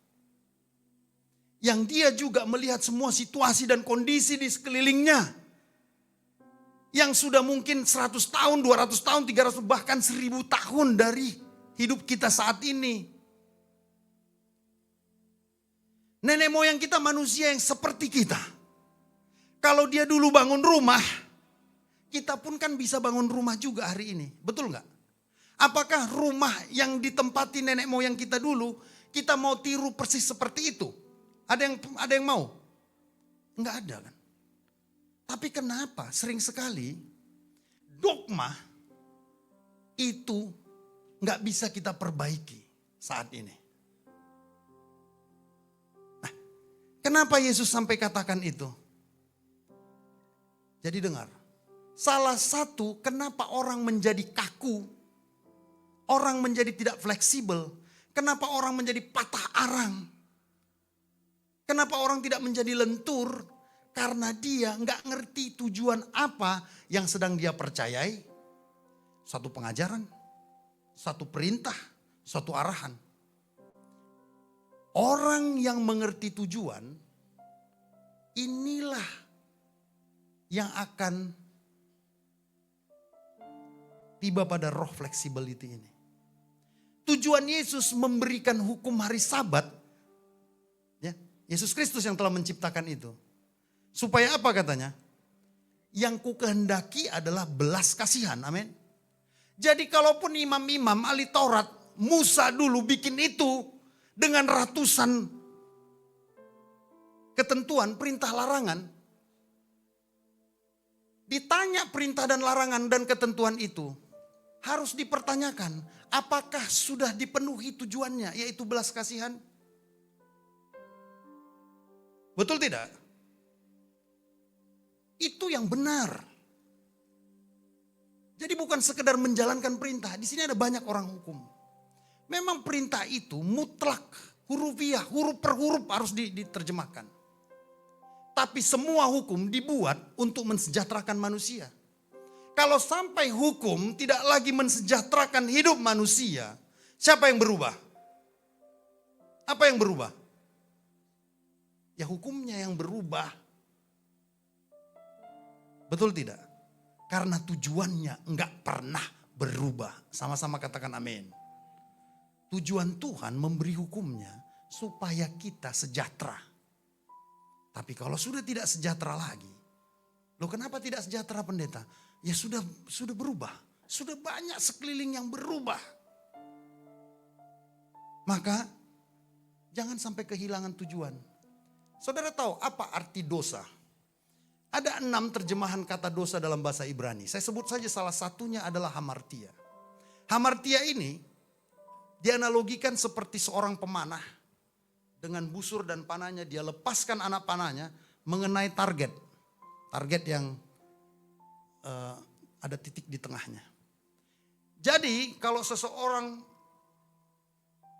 A: Yang dia juga melihat semua situasi dan kondisi di sekelilingnya. Yang sudah mungkin 100 tahun, 200 tahun, 300 bahkan 1000 tahun dari hidup kita saat ini. Nenek moyang kita manusia yang seperti kita. Kalau dia dulu bangun rumah, kita pun kan bisa bangun rumah juga hari ini. Betul nggak? Apakah rumah yang ditempati nenek moyang kita dulu, kita mau tiru persis seperti itu? Ada yang mau? Enggak ada kan? Tapi kenapa sering sekali dogma itu enggak bisa kita perbaiki saat ini? Nah, kenapa Yesus sampai katakan itu? Jadi dengar, salah satu kenapa orang menjadi kaku, orang menjadi tidak fleksibel, kenapa orang menjadi patah arang, kenapa orang tidak menjadi lentur? Karena dia nggak ngerti tujuan apa yang sedang dia percayai. Satu pengajaran, satu perintah, satu arahan. Orang yang mengerti tujuan, inilah yang akan tiba pada roh flexibility ini. Tujuan Yesus memberikan hukum hari Sabat, ya, Yesus Kristus yang telah menciptakan itu. Supaya apa katanya? Yang ku kehendaki adalah belas kasihan. Amin. Jadi kalaupun imam-imam ahli Taurat, Musa dulu bikin itu dengan ratusan ketentuan, perintah larangan. Ditanya perintah dan larangan dan ketentuan itu, harus dipertanyakan apakah sudah dipenuhi tujuannya, yaitu belas kasihan. Betul tidak? Itu yang benar. Jadi bukan sekedar menjalankan perintah. Di sini ada banyak orang hukum. Memang perintah itu mutlak, hurufiah, huruf per huruf harus diterjemahkan. Tapi semua hukum dibuat untuk mensejahterakan manusia. Kalau sampai hukum tidak lagi mensejahterakan hidup manusia, siapa yang berubah? Apa yang berubah? Ya hukumnya yang berubah. Betul tidak? Karena tujuannya enggak pernah berubah. Sama-sama katakan amin. Tujuan Tuhan memberi hukumnya supaya kita sejahtera. Tapi kalau sudah tidak sejahtera lagi, loh kenapa tidak sejahtera pendeta? Ya sudah berubah. Sudah banyak sekeliling yang berubah. Maka jangan sampai kehilangan tujuan. Saudara tahu apa arti dosa? Ada 6 terjemahan kata dosa dalam bahasa Ibrani. Saya sebut saja salah satunya adalah hamartia. Hamartia ini dianalogikan seperti seorang pemanah. Dengan busur dan panahnya dia lepaskan anak panahnya mengenai target. Target yang ada titik di tengahnya. Jadi kalau seseorang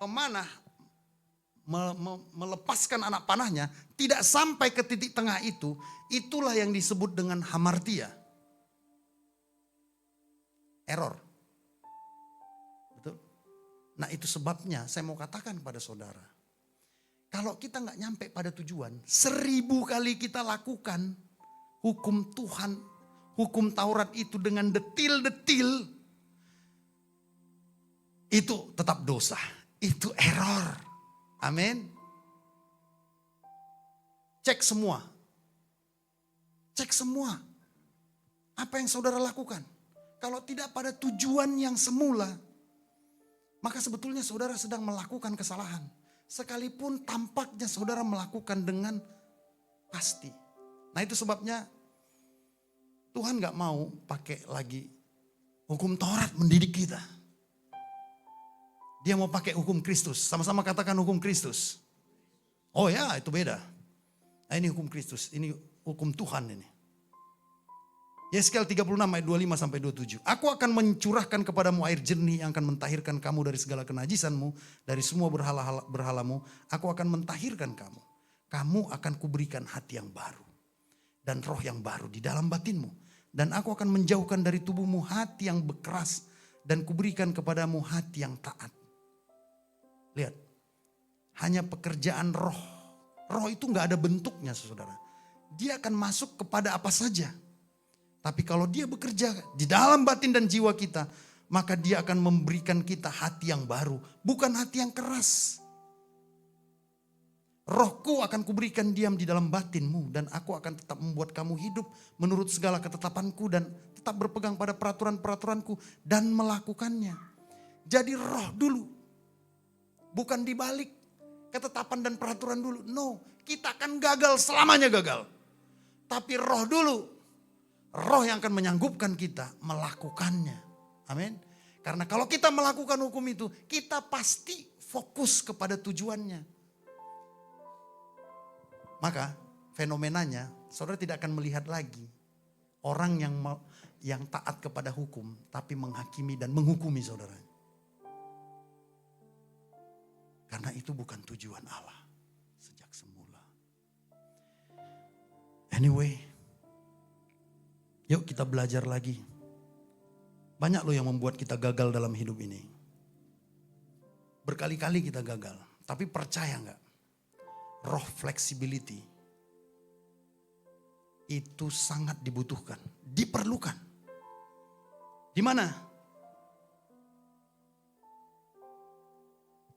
A: pemanah melepaskan anak panahnya tidak sampai ke titik tengah itu, itulah yang disebut dengan hamartia. Error. Betul? Nah itu sebabnya saya mau katakan kepada saudara. Kalau kita nggak nyampe pada tujuan, 1000 kali kita lakukan hukum Tuhan, hukum Taurat itu dengan detil-detil, itu tetap dosa. Itu error. Amin. Cek semua. Cek semua. Apa yang saudara lakukan. Kalau tidak pada tujuan yang semula, maka sebetulnya saudara sedang melakukan kesalahan. Sekalipun tampaknya saudara melakukan dengan pasti. Nah itu sebabnya Tuhan gak mau pakai lagi hukum Taurat mendidik kita. Dia mau pakai hukum Kristus. Sama-sama katakan hukum Kristus. Oh ya itu beda. Nah, ini hukum Kristus. Ini hukum Tuhan ini. Yeskel 36 ayat 25 sampai 27. Aku akan mencurahkan kepadamu air jernih yang akan mentahirkan kamu dari segala kenajisanmu. Dari semua berhalamu. Aku akan mentahirkan kamu. Kamu akan kuberikan hati yang baru. Dan roh yang baru di dalam batinmu. Dan aku akan menjauhkan dari tubuhmu hati yang berkeras. Dan kuberikan kepadamu hati yang taat. Lihat, hanya pekerjaan roh. Roh itu gak ada bentuknya saudara. Dia akan masuk kepada apa saja. Tapi kalau dia bekerja di dalam batin dan jiwa kita, maka dia akan memberikan kita hati yang baru. Bukan hati yang keras. Rohku akan kuberikan diam di dalam batinmu. Dan aku akan tetap membuat kamu hidup menurut segala ketetapanku. Dan tetap berpegang pada peraturan-peraturanku dan melakukannya. Jadi roh dulu. Bukan dibalik ketetapan dan peraturan dulu. No, kita akan gagal, selamanya gagal. Tapi roh dulu. Roh yang akan menyanggupkan kita melakukannya. Amin. Karena kalau kita melakukan hukum itu, kita pasti fokus kepada tujuannya. Maka fenomenanya, saudara tidak akan melihat lagi orang yang taat kepada hukum, tapi menghakimi dan menghukumi saudara. Karena itu bukan tujuan Allah sejak semula. Anyway, yuk kita belajar lagi. Banyak loh yang membuat kita gagal dalam hidup ini. Berkali-kali kita gagal. Tapi percaya gak? Roh flexibility itu sangat dibutuhkan. Diperlukan. Di mana?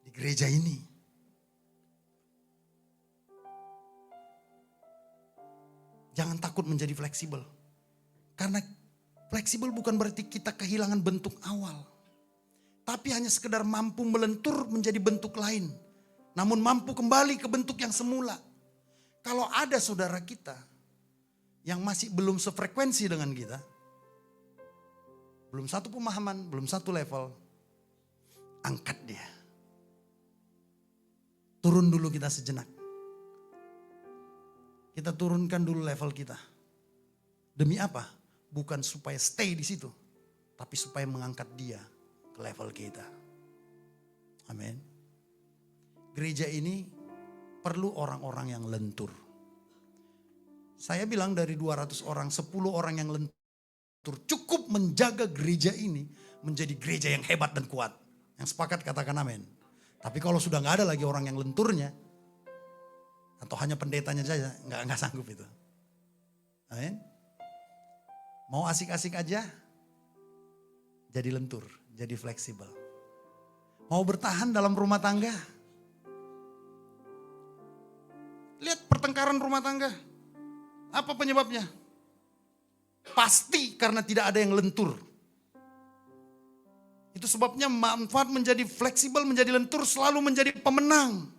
A: Di gereja ini. Jangan takut menjadi fleksibel. Karena fleksibel bukan berarti kita kehilangan bentuk awal. Tapi hanya sekedar mampu melentur menjadi bentuk lain. Namun mampu kembali ke bentuk yang semula. Kalau ada saudara kita yang masih belum sefrekuensi dengan kita, belum satu pemahaman, belum satu level, angkat dia. Turun dulu kita sejenak. Kita turunkan dulu level kita. Demi apa? Bukan supaya stay di situ, tapi supaya mengangkat dia ke level kita. Amin. Gereja ini perlu orang-orang yang lentur. Saya bilang dari 200 orang, 10 orang yang lentur cukup menjaga gereja ini menjadi gereja yang hebat dan kuat. Yang sepakat katakan amin. Tapi kalau sudah nggak ada lagi orang yang lenturnya, atau hanya pendetanya saja, nggak sanggup itu. Amin. Mau asik-asik aja, jadi lentur, jadi fleksibel. Mau bertahan dalam rumah tangga, lihat pertengkaran rumah tangga. Apa penyebabnya? Pasti karena tidak ada yang lentur. Itu sebabnya manfaat menjadi fleksibel, menjadi lentur, selalu menjadi pemenang.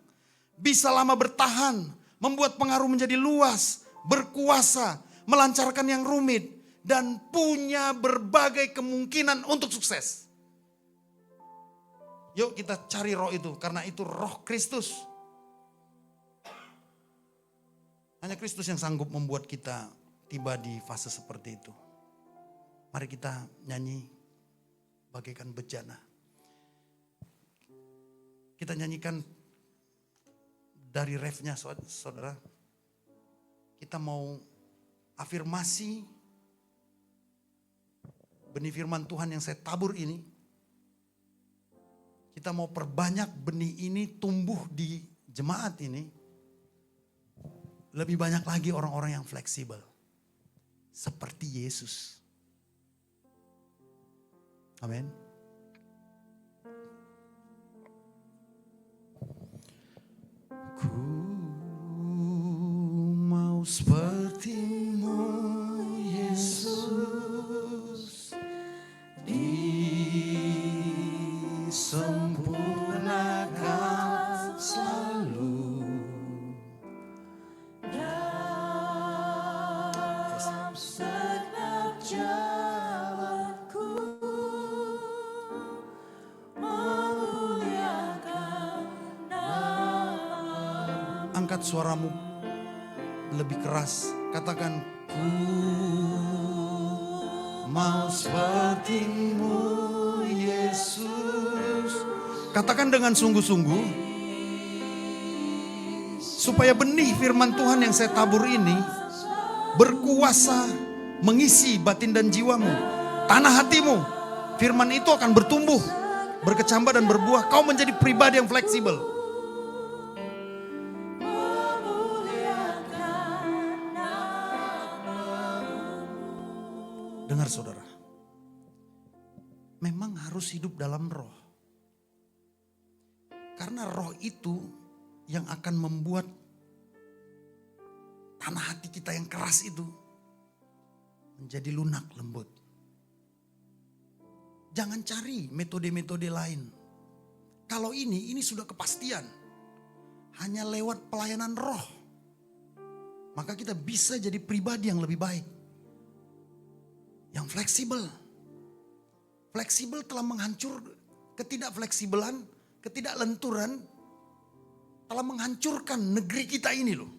A: Bisa lama bertahan, membuat pengaruh menjadi luas, berkuasa, melancarkan yang rumit, dan punya berbagai kemungkinan untuk sukses. Yuk kita cari roh itu, karena itu roh Kristus. Hanya Kristus yang sanggup membuat kita tiba di fase seperti itu. Mari kita nyanyi bagaikan bejana. Kita nyanyikan dari refnya saudara. Kita mau afirmasi benih firman Tuhan yang saya tabur ini. Kita mau perbanyak benih ini tumbuh di jemaat ini. Lebih banyak lagi orang-orang yang fleksibel. Seperti Yesus. Amin. Ku mau seperti-Mu, Yesus, disempurnakan selalu. Angkat suaramu lebih keras. Katakan, ku mau seperti-Mu, Yesus. Katakan dengan sungguh-sungguh. Supaya benih firman Tuhan yang saya tabur ini berkuasa mengisi batin dan jiwamu. Tanah hatimu. Firman itu akan bertumbuh, berkecambah dan berbuah. Kau menjadi pribadi yang fleksibel. Dengar saudara, memang harus hidup dalam roh. Karena roh itu yang akan membuat tanah hati kita yang keras itu menjadi lunak lembut. Jangan cari metode-metode lain. Kalau ini sudah kepastian. Hanya lewat pelayanan roh. Maka kita bisa jadi pribadi yang lebih baik. Yang fleksibel. Fleksibel telah menghancur ketidakfleksibelan, ketidaklenturan, telah menghancurkan negeri kita ini loh.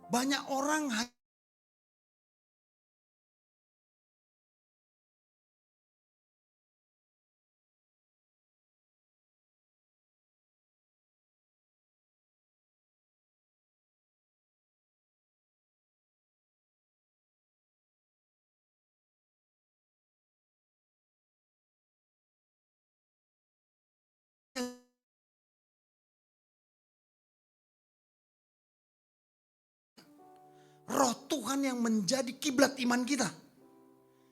A: Banyak orang roh Tuhan yang menjadi kiblat iman kita.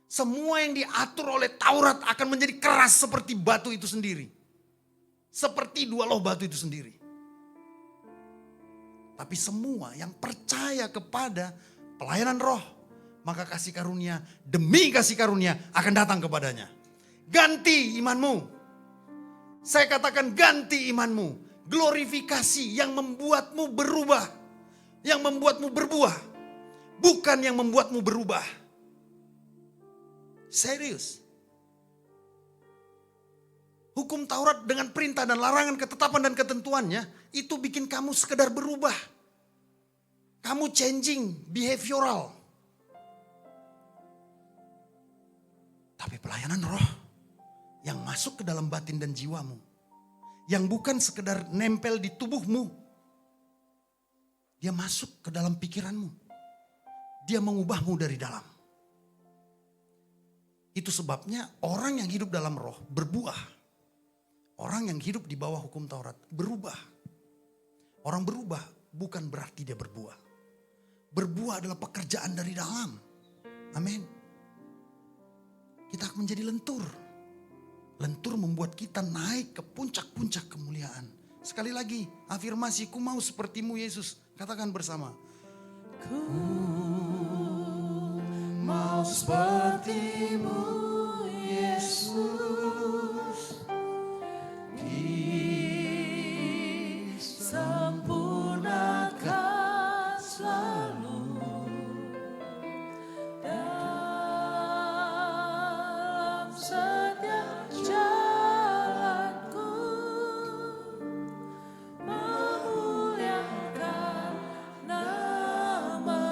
A: Semua yang diatur oleh Taurat akan menjadi keras seperti batu itu sendiri. Seperti dua loh batu itu sendiri. Tapi semua yang percaya kepada pelayanan roh, maka kasih karunia demi kasih karunia akan datang kepadanya. Ganti imanmu. Saya katakan ganti imanmu. Glorifikasi yang membuatmu berubah. Yang membuatmu berbuah. Bukan yang membuatmu berubah. Serius. Hukum Taurat dengan perintah dan larangan, ketetapan dan ketentuannya, itu bikin kamu sekedar berubah. Kamu changing, behavioral. Tapi pelayanan roh yang masuk ke dalam batin dan jiwamu, yang bukan sekedar nempel di tubuhmu, dia masuk ke dalam pikiranmu. Dia mengubahmu dari dalam. Itu sebabnya orang yang hidup dalam roh berbuah. Orang yang hidup di bawah hukum Taurat berubah. Orang berubah bukan berarti dia berbuah. Berbuah adalah pekerjaan dari dalam. Amin. Kita akan menjadi lentur. Lentur membuat kita naik ke puncak-puncak kemuliaan. Sekali lagi, afirmasi, ku mau sepertimu Yesus. Katakan bersama. Ku mau sepertimu Yesus. Disempurnakan selalu dalam setiap jalanku, memuliakan namamu.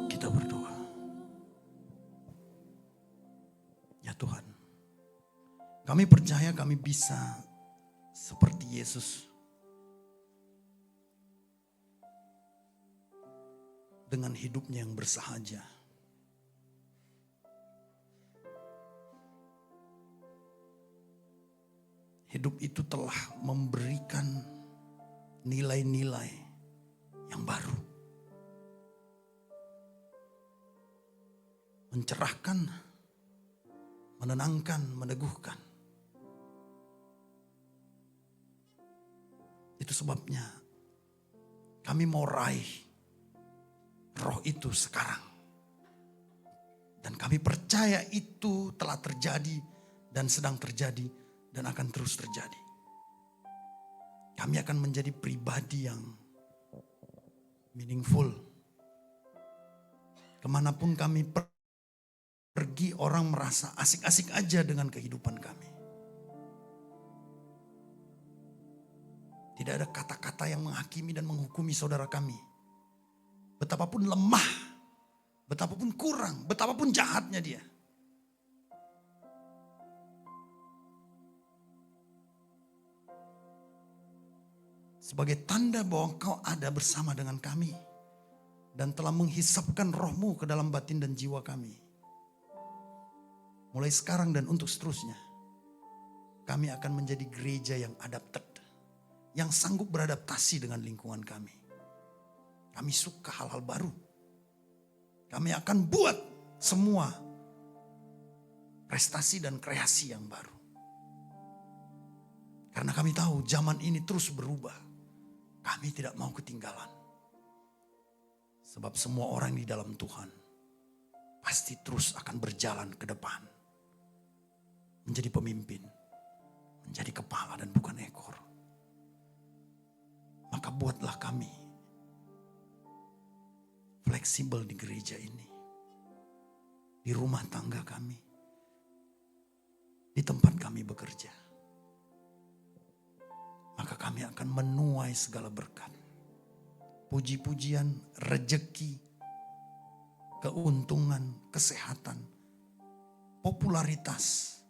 A: Kita berdoa. Ya Tuhan, kami percaya kami bisa seperti Yesus. Dengan hidupnya yang bersahaja. Hidup itu telah memberikan nilai-nilai yang baru. Mencerahkan, menenangkan, meneguhkan. Itu sebabnya kami mau raih roh itu sekarang. Dan kami percaya itu telah terjadi dan sedang terjadi dan akan terus terjadi. Kami akan menjadi pribadi yang meaningful. Kemanapun kami pergi, orang merasa asik-asik aja dengan kehidupan kami. Tidak ada kata-kata yang menghakimi dan menghukumi saudara kami. Betapapun lemah, betapapun kurang, betapapun jahatnya dia. Sebagai tanda bahwa kau ada bersama dengan kami. Dan telah menghisapkan rohmu ke dalam batin dan jiwa kami. Mulai sekarang dan untuk seterusnya. Kami akan menjadi gereja yang adapted. Yang sanggup beradaptasi dengan lingkungan kami. Kami suka hal-hal baru. Kami akan buat semua prestasi dan kreasi yang baru. Karena kami tahu zaman ini terus berubah. Kami tidak mau ketinggalan. Sebab semua orang di dalam Tuhan pasti terus akan berjalan ke depan. Menjadi pemimpin. Menjadi kepala dan bukan ekor. Maka buatlah kami fleksibel di gereja ini. Di rumah tangga kami. Di tempat kami bekerja. Maka kami akan menuai segala berkat. Puji-pujian, rejeki, keuntungan, kesehatan, popularitas,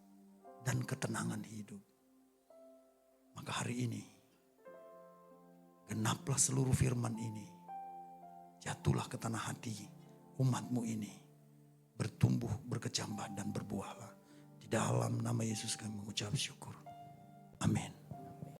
A: dan ketenangan hidup. Maka hari ini, genaplah seluruh firman ini. Jatuhlah ke tanah hati umatmu ini. Bertumbuh, berkecambah dan berbuahlah. Di dalam nama Yesus kami mengucap syukur. Amin.